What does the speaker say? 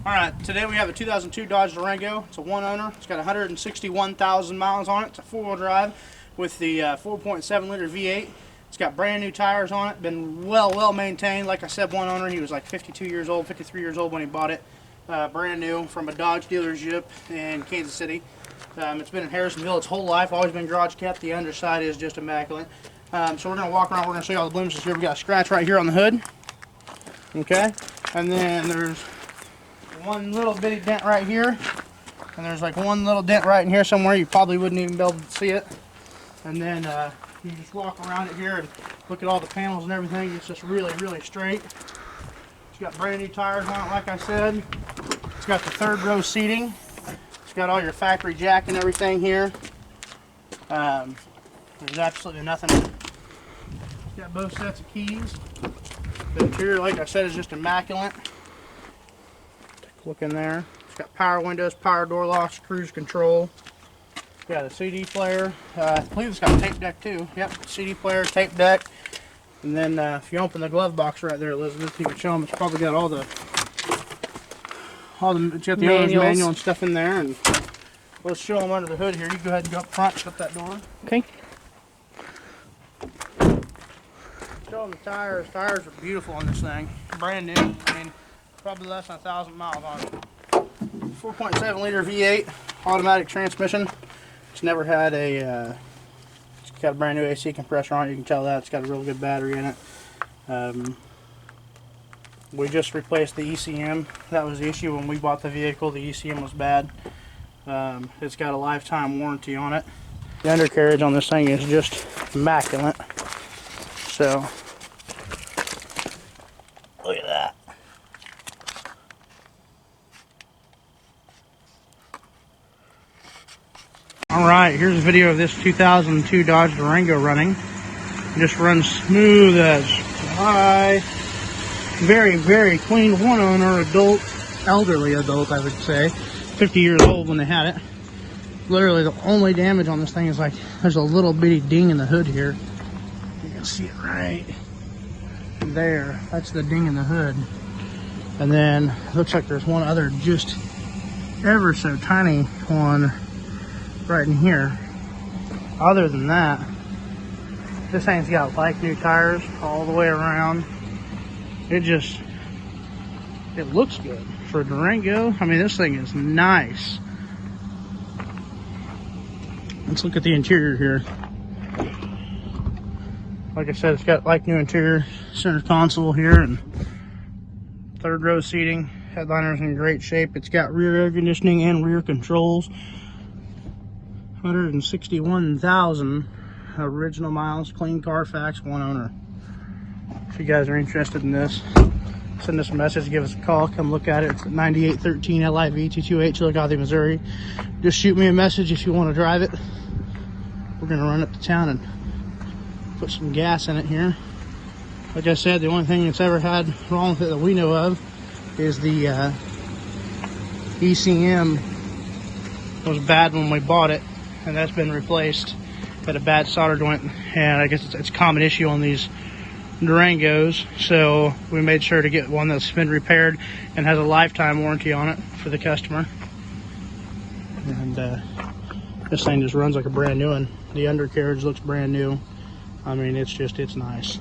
All right, today we have a 2002 Dodge Durango. It's a one owner. It's got 161,000 miles on it. It's a four-wheel drive with the 4.7 liter V8. It's got brand new tires on it. Been well maintained. Like I said, one owner. He was like 52 years old, 53 years old when he bought it. Brand new from a Dodge dealership in Kansas City. It's been in Harrisonville its whole life. Always been garage kept. The underside is just immaculate. So we're gonna walk around. We're gonna show you all the blemishes here. We got a scratch right here on the hood. Okay, and then there's one little bitty dent right here, and there's like one little dent right in here somewhere. You probably wouldn't even be able to see it. And then you just walk around it here and look at all the panels and everything. It's just really straight. It's got brand new tires on it, like I said. It's got the third row seating. It's got all your factory jack and everything here. There's absolutely nothing. It's got both sets of keys. The interior, like I said, is just immaculate. Look in there. It's got power windows, power door locks, cruise control. It's got a CD player. I believe it's got a tape deck too. Yep, CD player, tape deck. And then if you open the glove box right there, Elizabeth, you can show them. It's probably got all the it's got the owner's manual and stuff in there. And let's show them under the hood here. You go ahead and go up front, shut that door. Okay. Show them the tires. Tires are beautiful on this thing. Brand new. I mean, probably less than 1,000 miles on it. 4.7 liter V8 automatic transmission. It's never had a it's got a brand new AC compressor on it. You can tell that. It's got a real good battery in it. We just replaced the ECM. That was the issue when we bought the vehicle. The ECM was bad. It's got a lifetime warranty on it. The undercarriage on this thing is just immaculate. So look at that. Alright, here's a video of this 2002 Dodge Durango running. It just runs smooth as pie. Very clean. One owner, adult, elderly adult, I would say. 50 years old when they had it. Literally the only damage on this thing is like there's a little bitty ding in the hood here. You can see it right there. That's the ding in the hood. And then it looks like there's one other just ever so tiny one right in here. Other than that, this thing's got like new tires all the way around. It looks good for a Durango. I mean, this thing is nice. Let's look at the interior here. Like I said, it's got like new interior, center console here, and third row seating. Headliner's in great shape. It's got rear air conditioning and rear controls. 161,000 original miles, clean Carfax, one owner. If you guys are interested in this, send us a message, give us a call, come look at it. It's at 9813 LIV 228 Chillicothe, Missouri. Just shoot me a message if you want to drive it. We're gonna run up to town and put some gas in it here. Like I said, the only thing it's ever had wrong with it that we know of is the ECM was bad when we bought it, and that's been replaced. Had a bad solder joint, and I guess it's a common issue on these Durangos, so we made sure to get one that's been repaired and has a lifetime warranty on it for the customer. And this thing just runs like a brand new one. The undercarriage looks brand new. I mean, it's nice.